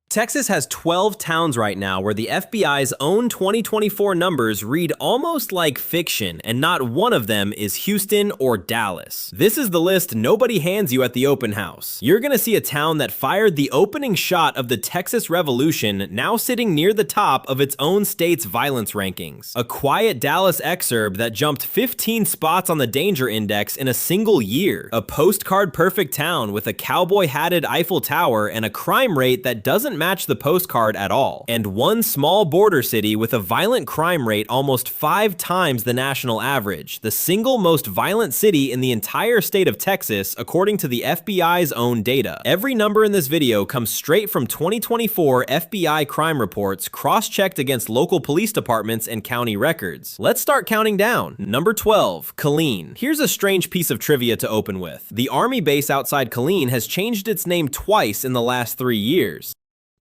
Texas has 12 towns right now where the FBI's own 2024 numbers read almost like fiction, and not one of them is Houston or Dallas. This is the list nobody hands you at the open house. You're gonna see a town that fired the opening shot of the Texas Revolution now sitting near the top of its own state's violence rankings. A quiet Dallas exurb that jumped 15 spots on the danger index in a single year. A postcard perfect town with a cowboy hatted Eiffel Tower and a crime rate that doesn't match the postcard at all, and one small border city with a violent crime rate almost 5 times the national average, the single most violent city in the entire state of Texas according to the FBI's own data. Every number in this video comes straight from 2024 FBI crime reports cross-checked against local police departments and county records. Let's start counting down. Number 12, Killeen. Here's a strange piece of trivia to open with. The army base outside Killeen has changed its name twice in the last 3 years.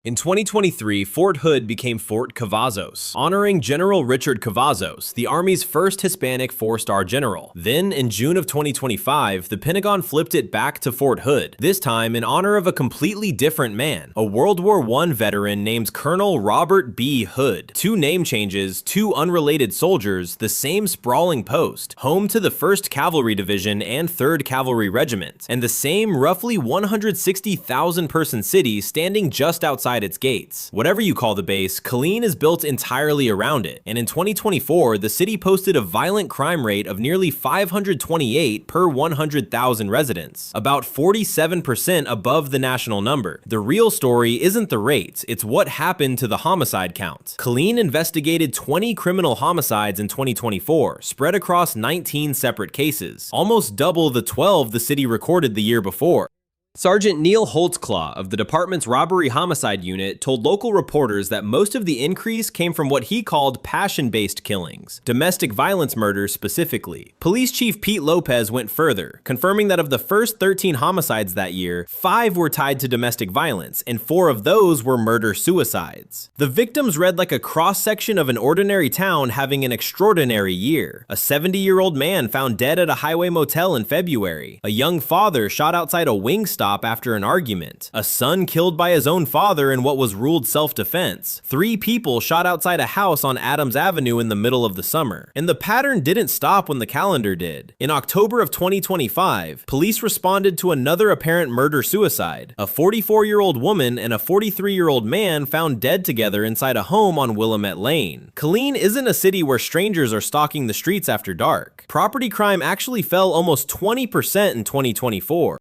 In 2023, Fort Hood became Fort Cavazos, honoring General Richard Cavazos, the Army's first Hispanic 4-star general. Then, in June of 2025, the Pentagon flipped it back to Fort Hood, this time in honor of a completely different man, a World War I veteran named Colonel Robert B. Hood. 2 name changes, 2 unrelated soldiers, the same sprawling post, home to the 1st Cavalry Division and 3rd Cavalry Regiment, and the same roughly 160,000 person city standing just outside its gates. Whatever you call the base, Killeen is built entirely around it, and in 2024, the city posted a violent crime rate of nearly 528 per 100,000 residents, about 47% above the national number. The real story isn't the rates, it's what happened to the homicide count. Killeen investigated 20 criminal homicides in 2024, spread across 19 separate cases, almost double the 12 the city recorded the year before. Sergeant Neil Holtzclaw of the department's robbery homicide unit told local reporters that most of the increase came from what he called passion-based killings, domestic violence murders specifically. Police Chief Pete Lopez went further, confirming that of the first 13 homicides that year, 5 were tied to domestic violence, and 4 of those were murder-suicides. The victims read like a cross-section of an ordinary town having an extraordinary year. A 70-year-old man found dead at a highway motel in February. A young father shot outside a Wingstop after an argument. A son killed by his own father in what was ruled self-defense. 3 people shot outside a house on Adams Avenue in the middle of the summer. And the pattern didn't stop when the calendar did. In October of 2025, police responded to another apparent murder-suicide. A 44-year-old woman and a 43-year-old man found dead together inside a home on Willamette Lane. Killeen isn't a city where strangers are stalking the streets after dark. Property crime actually fell almost 20% in 2024.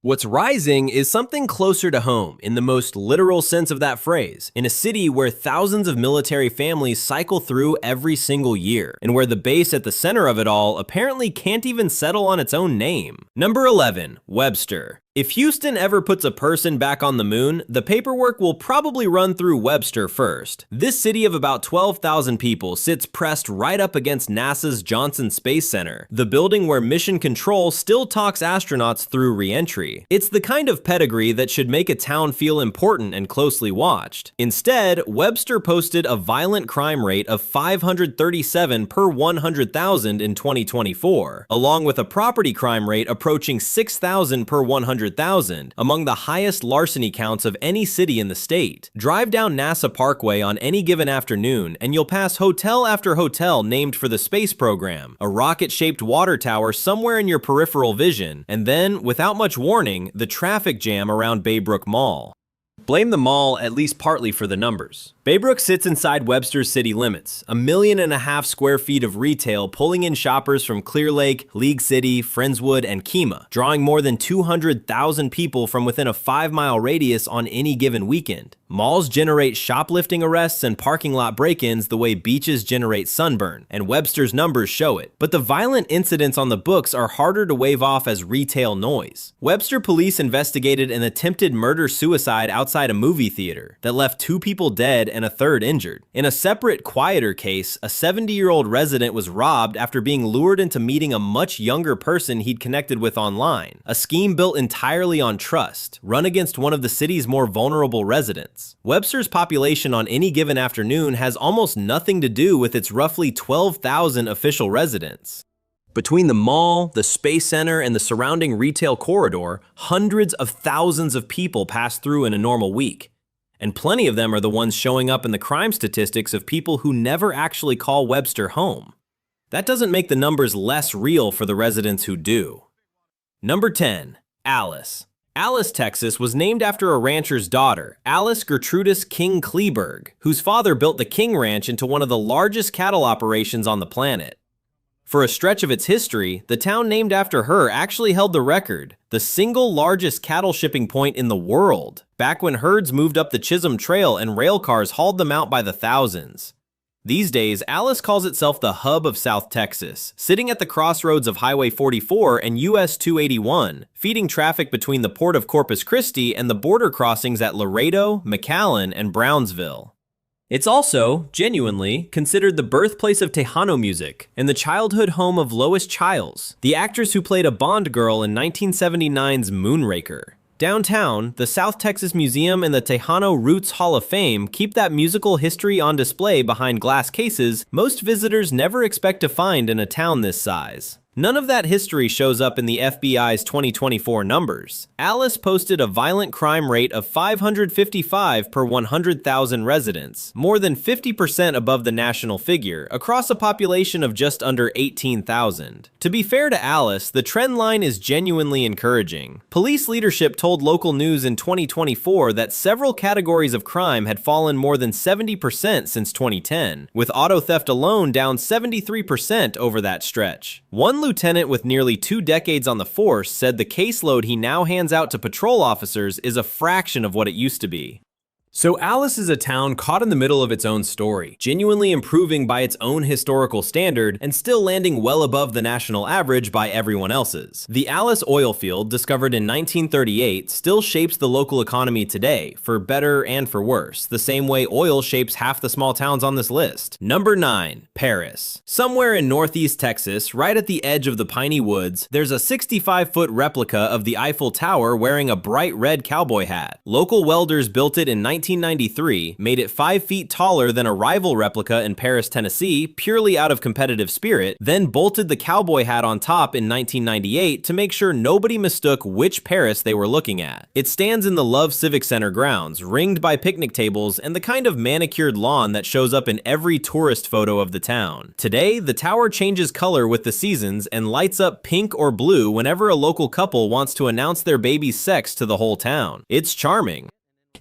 What's rising is something closer to home, in the most literal sense of that phrase, in a city where thousands of military families cycle through every single year, and where the base at the center of it all apparently can't even settle on its own name. Number 11, Webster. If Houston ever puts a person back on the moon, the paperwork will probably run through Webster first. This city of about 12,000 people sits pressed right up against NASA's Johnson Space Center, the building where Mission Control still talks astronauts through re-entry. It's the kind of pedigree that should make a town feel important and closely watched. Instead, Webster posted a violent crime rate of 537 per 100,000 in 2024, along with a property crime rate approaching 6,000 per 100,000, among the highest larceny counts of any city in the state. Drive down NASA Parkway on any given afternoon, and you'll pass hotel after hotel named for the space program, a rocket-shaped water tower somewhere in your peripheral vision, and then, without much warning, the traffic jam around Baybrook Mall. Blame the mall at least partly for the numbers. Baybrook sits inside Webster's city limits, 1.5 million square feet of retail pulling in shoppers from Clear Lake, League City, Friendswood, and Kemah, drawing more than 200,000 people from within a 5-mile radius on any given weekend. Malls generate shoplifting arrests and parking lot break-ins the way beaches generate sunburn, and Webster's numbers show it. But the violent incidents on the books are harder to wave off as retail noise. Webster police investigated an attempted murder-suicide outside a movie theater that left 2 people dead and a 3rd injured. In a separate, quieter case, a 70-year-old resident was robbed after being lured into meeting a much younger person he'd connected with online. A scheme built entirely on trust, run against one of the city's more vulnerable residents. Webster's population on any given afternoon has almost nothing to do with its roughly 12,000 official residents. Between the mall, the Space Center, and the surrounding retail corridor, hundreds of thousands of people pass through in a normal week. and plenty of them are the ones showing up in the crime statistics of people who never actually call Webster home. That doesn't make the numbers less real for the residents who do. Number 10. Alice. Alice, Texas was named after a rancher's daughter, Alice Gertrudis King Kleberg, whose father built the King Ranch into one of the largest cattle operations on the planet. For a stretch of its history, the town named after her actually held the record, the single largest cattle shipping point in the world, back when herds moved up the Chisholm Trail and rail cars hauled them out by the thousands. These days, Alice calls itself the hub of South Texas, sitting at the crossroads of Highway 44 and US 281, feeding traffic between the port of Corpus Christi and the border crossings at Laredo, McAllen, and Brownsville. It's also, genuinely, considered the birthplace of Tejano music and the childhood home of Lois Chiles, the actress who played a Bond girl in 1979's Moonraker. Downtown, the South Texas Museum and the Tejano Roots Hall of Fame keep that musical history on display behind glass cases most visitors never expect to find in a town this size. None of that history shows up in the FBI's 2024 numbers. Alice posted a violent crime rate of 555 per 100,000 residents, more than 50% above the national figure, across a population of just under 18,000. To be fair to Alice, the trend line is genuinely encouraging. Police leadership told local news in 2024 that several categories of crime had fallen more than 70% since 2010, with auto theft alone down 73% over that stretch. One lieutenant with nearly 2 decades on the force said the caseload he now hands out to patrol officers is a fraction of what it used to be. So Alice is a town caught in the middle of its own story, genuinely improving by its own historical standard and still landing well above the national average by everyone else's. The Alice oil field, discovered in 1938, still shapes the local economy today, for better and for worse, the same way oil shapes half the small towns on this list. Number 9. Paris. Somewhere in northeast Texas, right at the edge of the piney woods, there's a 65-foot replica of the Eiffel Tower wearing a bright red cowboy hat. Local welders built it in 1993, made it 5 feet taller than a rival replica in Paris, Tennessee, purely out of competitive spirit, then bolted the cowboy hat on top in 1998 to make sure nobody mistook which Paris they were looking at. It stands in the Love Civic Center grounds, ringed by picnic tables and the kind of manicured lawn that shows up in every tourist photo of the town. Today, the tower changes color with the seasons and lights up pink or blue whenever a local couple wants to announce their baby's sex to the whole town. It's charming.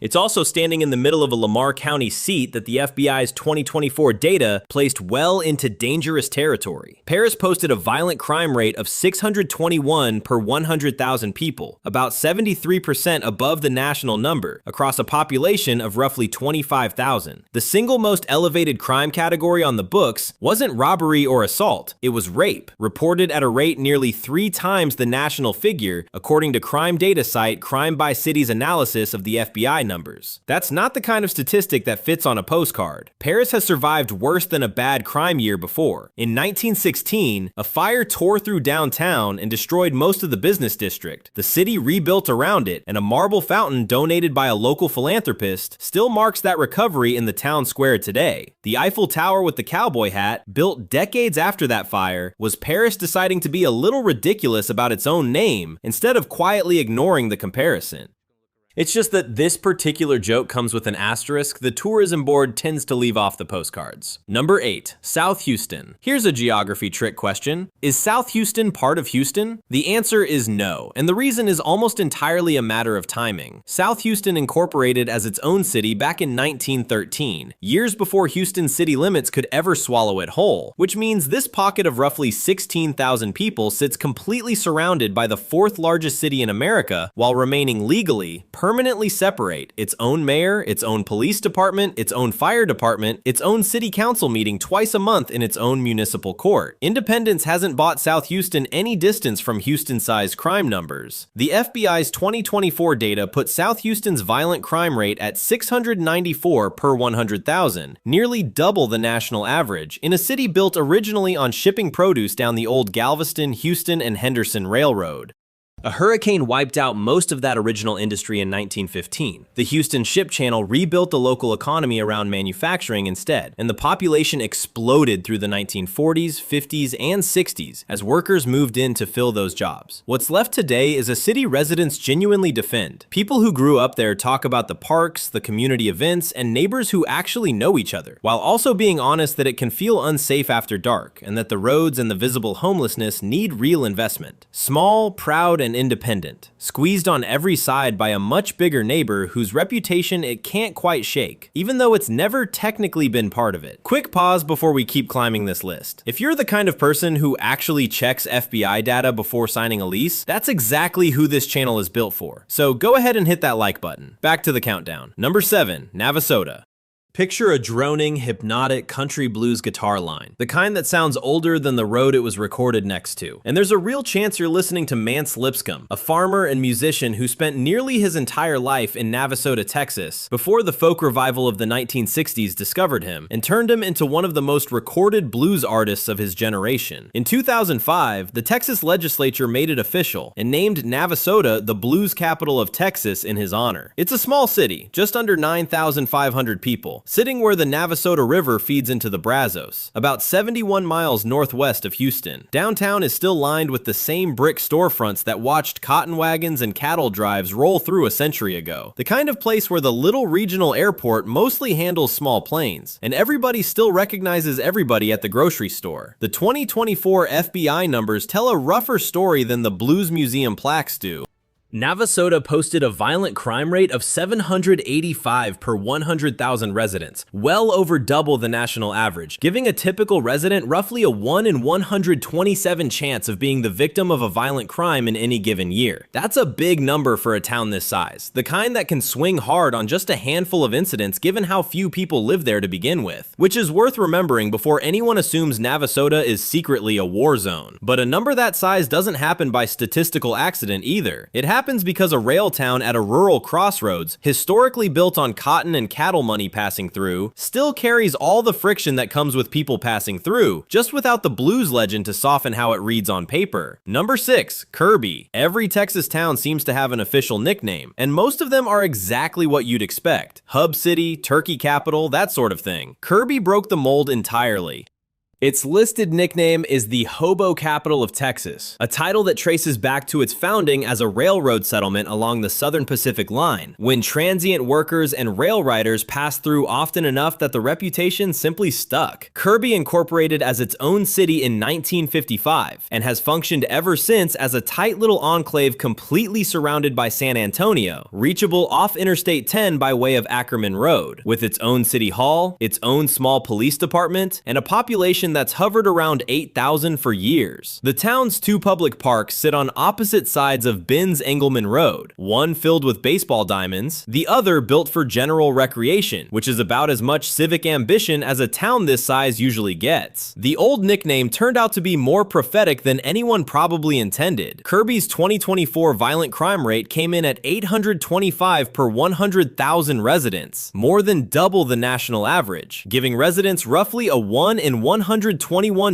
It's also standing in the middle of a Lamar County seat that the FBI's 2024 data placed well into dangerous territory. Paris posted a violent crime rate of 621 per 100,000 people, about 73% above the national number, across a population of roughly 25,000. The single most elevated crime category on the books wasn't robbery or assault, it was rape, reported at a rate nearly 3 times the national figure, according to crime data site Crime by Cities analysis of the FBI numbers. That's not the kind of statistic that fits on a postcard. Paris has survived worse than a bad crime year before. In 1916, a fire tore through downtown and destroyed most of the business district. The city rebuilt around it, and a marble fountain donated by a local philanthropist still marks that recovery in the town square today. The Eiffel Tower with the cowboy hat, built decades after that fire, was Paris deciding to be a little ridiculous about its own name instead of quietly ignoring the comparison. It's just that this particular joke comes with an asterisk the tourism board tends to leave off the postcards. Number 8. South Houston. Here's a geography trick question. Is South Houston part of Houston? The answer is no, and the reason is almost entirely a matter of timing. South Houston incorporated as its own city back in 1913, years before Houston's city limits could ever swallow it whole, which means this pocket of roughly 16,000 people sits completely surrounded by the 4th largest city in America while remaining legally permanently separate its own mayor, its own police department, its own fire department, its own city council meeting twice a month in its own municipal court. Independence hasn't bought South Houston any distance from Houston-sized crime numbers. The FBI's 2024 data put South Houston's violent crime rate at 694 per 100,000, nearly double the national average, in a city built originally on shipping produce down the old Galveston, Houston, and Henderson Railroad. A hurricane wiped out most of that original industry in 1915. The Houston Ship Channel rebuilt the local economy around manufacturing instead, and the population exploded through the 1940s, 50s, and 60s as workers moved in to fill those jobs. What's left today is a city residents genuinely defend. People who grew up there talk about the parks, the community events, and neighbors who actually know each other, while also being honest that it can feel unsafe after dark, and that the roads and the visible homelessness need real investment. Small, proud, and independent, squeezed on every side by a much bigger neighbor whose reputation it can't quite shake, even though it's never technically been part of it. Quick pause before we keep climbing this list. If you're the kind of person who actually checks FBI data before signing a lease, that's exactly who this channel is built for. So go ahead and hit that like button. Back to the countdown. Number 7, Navasota. Picture a droning, hypnotic country blues guitar line, the kind that sounds older than the road it was recorded next to. And there's a real chance you're listening to Mance Lipscomb, a farmer and musician who spent nearly his entire life in Navasota, Texas, before the folk revival of the 1960s discovered him and turned him into one of the most recorded blues artists of his generation. In 2005, the Texas legislature made it official and named Navasota the blues capital of Texas in his honor. It's a small city, just under 9,500 people, sitting where the Navasota River feeds into the Brazos, about 71 miles northwest of Houston. Downtown is still lined with the same brick storefronts that watched cotton wagons and cattle drives roll through a century ago. The kind of place where the little regional airport mostly handles small planes, and everybody still recognizes everybody at the grocery store. The 2024 FBI numbers tell a rougher story than the Blues Museum plaques do. Navasota posted a violent crime rate of 785 per 100,000 residents, well over double the national average, giving a typical resident roughly a 1 in 127 chance of being the victim of a violent crime in any given year. That's a big number for a town this size, the kind that can swing hard on just a handful of incidents given how few people live there to begin with, which is worth remembering before anyone assumes Navasota is secretly a war zone. But a number that size doesn't happen by statistical accident either. It happens because a rail town at a rural crossroads, historically built on cotton and cattle money passing through, still carries all the friction that comes with people passing through, just without the blues legend to soften how it reads on paper. Number 6, Kirby. Every Texas town seems to have an official nickname, and most of them are exactly what you'd expect. Hub city, turkey capital, that sort of thing. Kirby broke the mold entirely. Its listed nickname is the Hobo Capital of Texas, a title that traces back to its founding as a railroad settlement along the Southern Pacific Line, when transient workers and rail riders passed through often enough that the reputation simply stuck. Kirby incorporated as its own city in 1955, and has functioned ever since as a tight little enclave completely surrounded by San Antonio, reachable off Interstate 10 by way of Ackerman Road, with its own city hall, its own small police department, and a population that's hovered around 8,000 for years. The town's 2 public parks sit on opposite sides of Benz Engelman Road, one filled with baseball diamonds, the other built for general recreation, which is about as much civic ambition as a town this size usually gets. The old nickname turned out to be more prophetic than anyone probably intended. Kirby's 2024 violent crime rate came in at 825 per 100,000 residents, more than double the national average, giving residents roughly a 1 in 121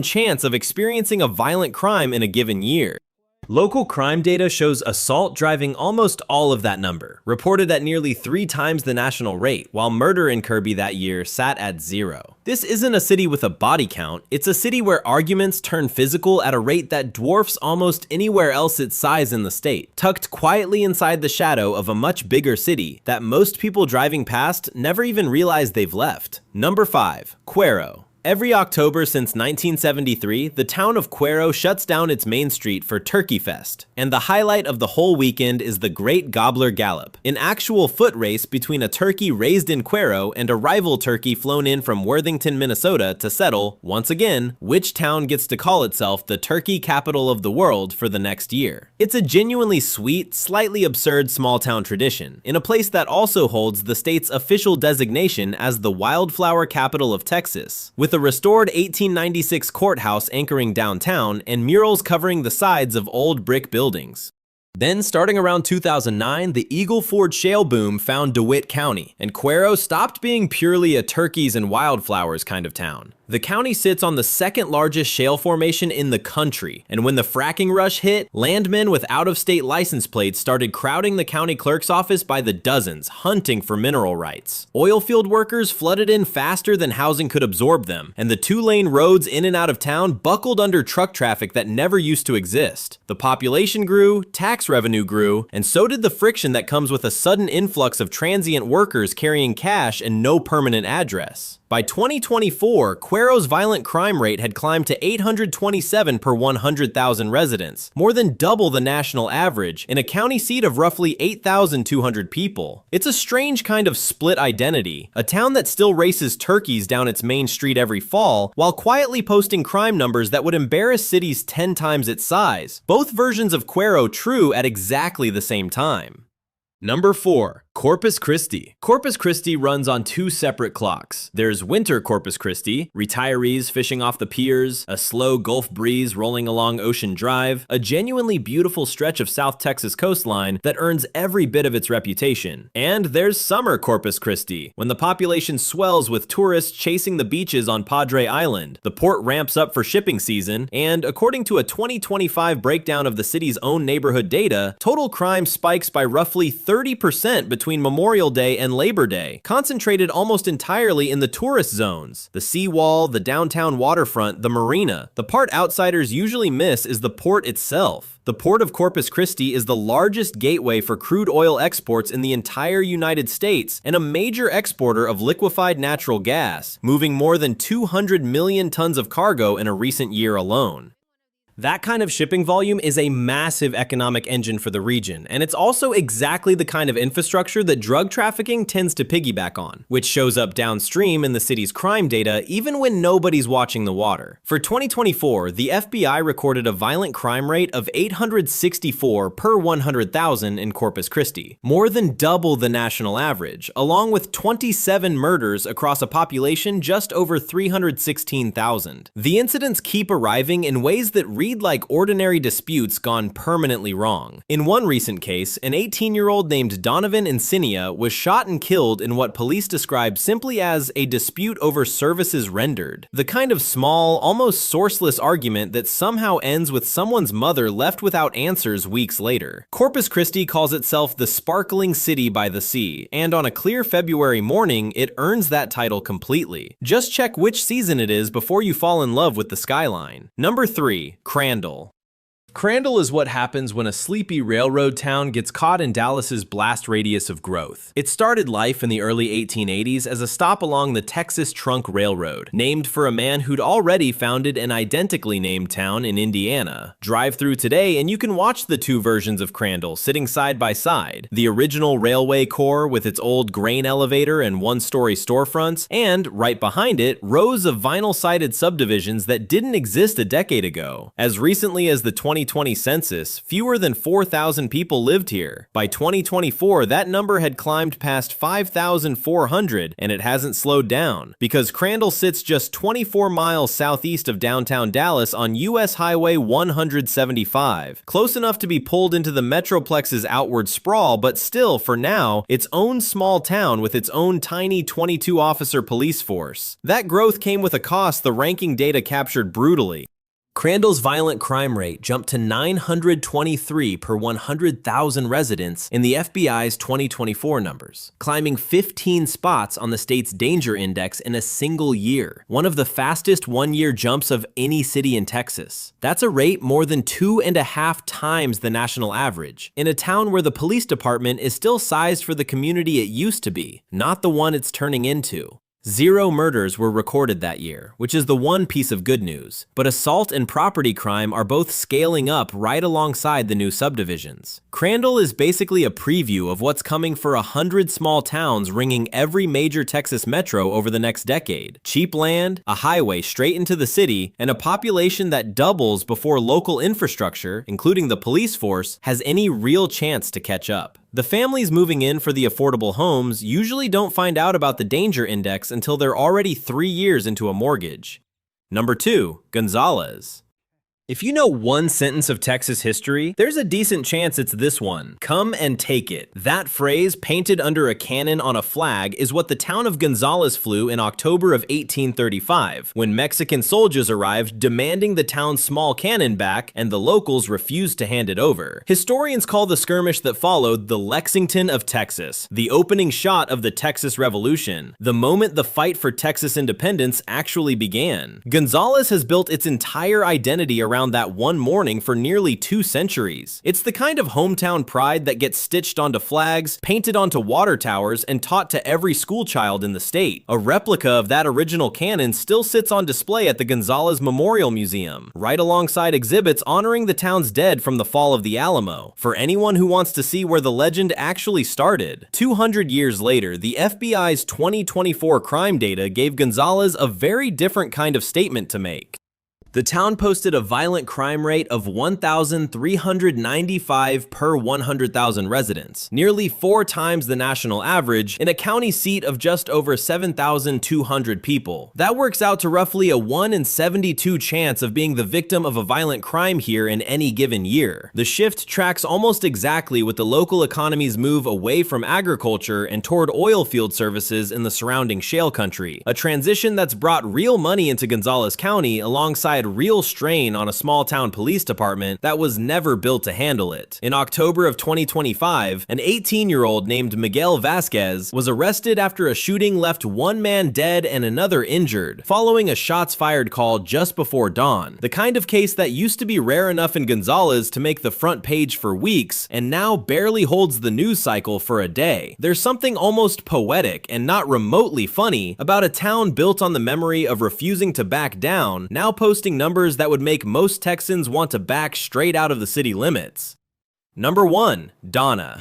chance of experiencing a violent crime in a given year. Local crime data shows assault driving almost all of that number, reported at nearly 3 times the national rate, while murder in Kirby that year sat at 0. This isn't a city with a body count, it's a city where arguments turn physical at a rate that dwarfs almost anywhere else its size in the state, tucked quietly inside the shadow of a much bigger city that most people driving past never even realize they've left. Number 5, Cuero. Every October since 1973, the town of Cuero shuts down its main street for Turkey Fest, and the highlight of the whole weekend is the Great Gobbler Gallop, an actual foot race between a turkey raised in Cuero and a rival turkey flown in from Worthington, Minnesota to settle, once again, which town gets to call itself the turkey capital of the world for the next year. It's a genuinely sweet, slightly absurd small-town tradition, in a place that also holds the state's official designation as the wildflower capital of Texas, with a restored 1896 courthouse anchoring downtown and murals covering the sides of old brick buildings. Then, starting around 2009, the Eagle Ford shale boom found DeWitt County, and Cuero stopped being purely a turkeys and wildflowers kind of town. The county sits on the second largest shale formation in the country, and when the fracking rush hit, landmen with out-of-state license plates started crowding the county clerk's office by the dozens, hunting for mineral rights. Oilfield workers flooded in faster than housing could absorb them, and the two-lane roads in and out of town buckled under truck traffic that never used to exist. The population grew, tax revenue grew, and so did the friction that comes with a sudden influx of transient workers carrying cash and no permanent address. By 2024, Cuero's violent crime rate had climbed to 827 per 100,000 residents, more than double the national average, in a county seat of roughly 8,200 people. It's a strange kind of split identity, a town that still races turkeys down its main street every fall, while quietly posting crime numbers that would embarrass cities 10 times its size. Both versions of Cuero true at exactly the same time. Number 4. Corpus Christi. Corpus Christi runs on two separate clocks. There's winter Corpus Christi, retirees fishing off the piers, a slow Gulf breeze rolling along Ocean Drive, a genuinely beautiful stretch of South Texas coastline that earns every bit of its reputation. And there's summer Corpus Christi, when the population swells with tourists chasing the beaches on Padre Island. The port ramps up for shipping season, and according to a 2025 breakdown of the city's own neighborhood data, total crime spikes by roughly 30% between Memorial Day and Labor Day, concentrated almost entirely in the tourist zones. The seawall, the downtown waterfront, the marina. The part outsiders usually miss is the port itself. The port of Corpus Christi is the largest gateway for crude oil exports in the entire United States and a major exporter of liquefied natural gas, moving more than 200 million tons of cargo in a recent year alone. That kind of shipping volume is a massive economic engine for the region, and it's also exactly the kind of infrastructure that drug trafficking tends to piggyback on, which shows up downstream in the city's crime data even when nobody's watching the water. For 2024, the FBI recorded a violent crime rate of 864 per 100,000 in Corpus Christi, more than double the national average, along with 27 murders across a population just over 316,000. The incidents keep arriving in ways that read like ordinary disputes gone permanently wrong. In one recent case, an 18-year-old named Donovan Insinia was shot and killed in what police described simply as a dispute over services rendered. The kind of small, almost sourceless argument that somehow ends with someone's mother left without answers weeks later. Corpus Christi calls itself the sparkling city by the sea, and on a clear February morning, it earns that title completely. Just check which season it is before you fall in love with the skyline. Number 3. Crandall. Crandall is what happens when a sleepy railroad town gets caught in Dallas's blast radius of growth. It started life in the early 1880s as a stop along the Texas Trunk Railroad, named for a man who'd already founded an identically named town in Indiana. Drive through today and you can watch the two versions of Crandall sitting side by side. The original railway core with its old grain elevator and one-story storefronts, and right behind it, rows of vinyl-sided subdivisions that didn't exist a decade ago. As recently as the 2020 census, fewer than 4,000 people lived here. By 2024, that number had climbed past 5,400, and it hasn't slowed down, because Crandall sits just 24 miles southeast of downtown Dallas on US Highway 175, close enough to be pulled into the Metroplex's outward sprawl, but still, for now, its own small town with its own tiny 22-officer police force. That growth came with a cost the ranking data captured brutally. Crandall's violent crime rate jumped to 923 per 100,000 residents in the FBI's 2024 numbers, climbing 15 spots on the state's danger index in a single year, one of the fastest one-year jumps of any city in Texas. That's a rate more than 2.5 times the national average, in a town where the police department is still sized for the community it used to be, not the one it's turning into. 0 murders were recorded that year, which is the one piece of good news, but assault and property crime are both scaling up right alongside the new subdivisions. Crandall is basically a preview of what's coming for 100 small towns ringing every major Texas metro over the next decade. Cheap land, a highway straight into the city, and a population that doubles before local infrastructure, including the police force, has any real chance to catch up. The families moving in for the affordable homes usually don't find out about the danger index until they're already 3 years into a mortgage. Number 2. Gonzales. If you know one sentence of Texas history, there's a decent chance it's this one. Come and take it. That phrase, painted under a cannon on a flag, is what the town of Gonzales flew in October of 1835, when Mexican soldiers arrived demanding the town's small cannon back, and the locals refused to hand it over. Historians call the skirmish that followed the Lexington of Texas, the opening shot of the Texas Revolution, the moment the fight for Texas independence actually began. Gonzales has built its entire identity around that one morning for nearly 2 centuries. It's the kind of hometown pride that gets stitched onto flags, painted onto water towers, and taught to every school child in the state. A replica of that original cannon still sits on display at the Gonzales Memorial Museum, right alongside exhibits honoring the town's dead from the fall of the Alamo, for anyone who wants to see where the legend actually started. 200 years later, the FBI's 2024 crime data gave Gonzales a very different kind of statement to make. The town posted a violent crime rate of 1,395 per 100,000 residents, nearly 4 times the national average, in a county seat of just over 7,200 people. That works out to roughly a 1 in 72 chance of being the victim of a violent crime here in any given year. The shift tracks almost exactly with the local economy's move away from agriculture and toward oil field services in the surrounding shale country, a transition that's brought real money into Gonzales County alongside real strain on a small town police department that was never built to handle it. In October of 2025, an 18-year-old named Miguel Vasquez was arrested after a shooting left one man dead and another injured, following a shots fired call just before dawn. The kind of case that used to be rare enough in Gonzales to make the front page for weeks, and now barely holds the news cycle for a day. There's something almost poetic and not remotely funny about a town built on the memory of refusing to back down, now posting numbers that would make most Texans want to back straight out of the city limits. Number 1. Donna.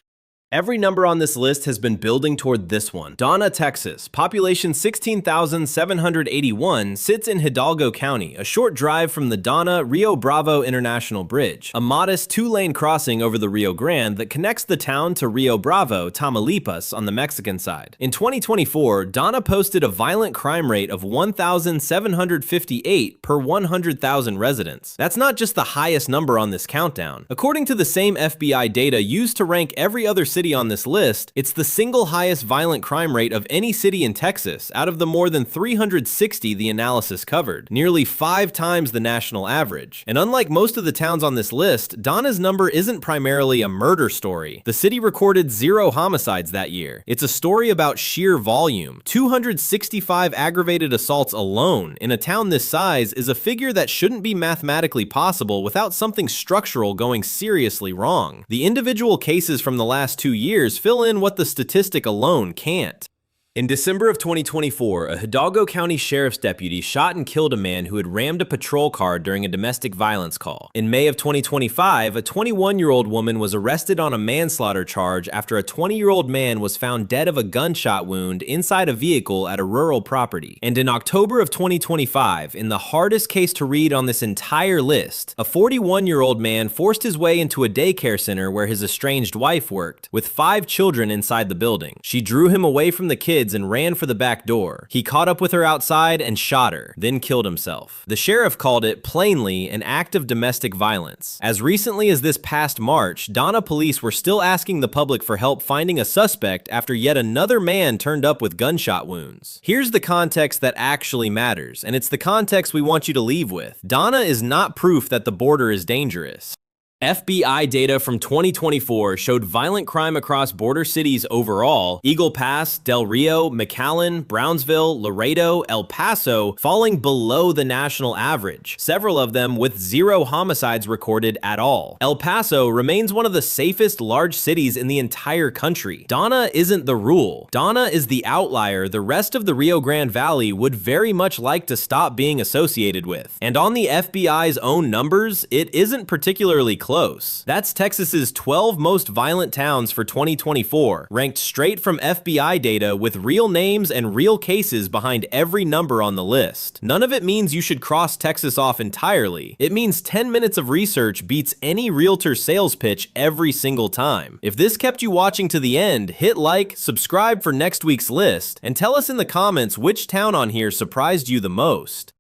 Every number on this list has been building toward this one. Donna, Texas, population 16,781, sits in Hidalgo County, a short drive from the Donna-Rio Bravo International Bridge, a modest 2-lane crossing over the Rio Grande that connects the town to Rio Bravo, Tamaulipas on the Mexican side. In 2024, Donna posted a violent crime rate of 1,758 per 100,000 residents. That's not just the highest number on this countdown. According to the same FBI data used to rank every other city on this list, it's the single highest violent crime rate of any city in Texas out of the more than 360 the analysis covered, nearly 5 times the national average. And unlike most of the towns on this list, Donna's number isn't primarily a murder story. The city recorded 0 homicides that year. It's a story about sheer volume. 265 aggravated assaults alone in a town this size is a figure that shouldn't be mathematically possible without something structural going seriously wrong. The individual cases from the last 2 years fill in what the statistic alone can't. In December of 2024, a Hidalgo County Sheriff's deputy shot and killed a man who had rammed a patrol car during a domestic violence call. In May of 2025, a 21-year-old woman was arrested on a manslaughter charge after a 20-year-old man was found dead of a gunshot wound inside a vehicle at a rural property. And in October of 2025, in the hardest case to read on this entire list, a 41-year-old man forced his way into a daycare center where his estranged wife worked, with 5 children inside the building. She drew him away from the kids and ran for the back door. He caught up with her outside and shot her, then killed himself. The sheriff called it, plainly, an act of domestic violence. As recently as this past March, Donna police were still asking the public for help finding a suspect after yet another man turned up with gunshot wounds. Here's the context that actually matters, and it's the context we want you to leave with. Donna is not proof that the border is dangerous. FBI data from 2024 showed violent crime across border cities overall, Eagle Pass, Del Rio, McAllen, Brownsville, Laredo, El Paso, falling below the national average, several of them with 0 homicides recorded at all. El Paso remains one of the safest large cities in the entire country. Donna isn't the rule. Donna is the outlier the rest of the Rio Grande Valley would very much like to stop being associated with. And on the FBI's own numbers, it isn't particularly close. That's Texas's 12 most violent towns for 2024, ranked straight from FBI data with real names and real cases behind every number on the list. None of it means you should cross Texas off entirely. It means 10 minutes of research beats any realtor sales pitch every single time. If this kept you watching to the end, hit like, subscribe for next week's list, and tell us in the comments which town on here surprised you the most.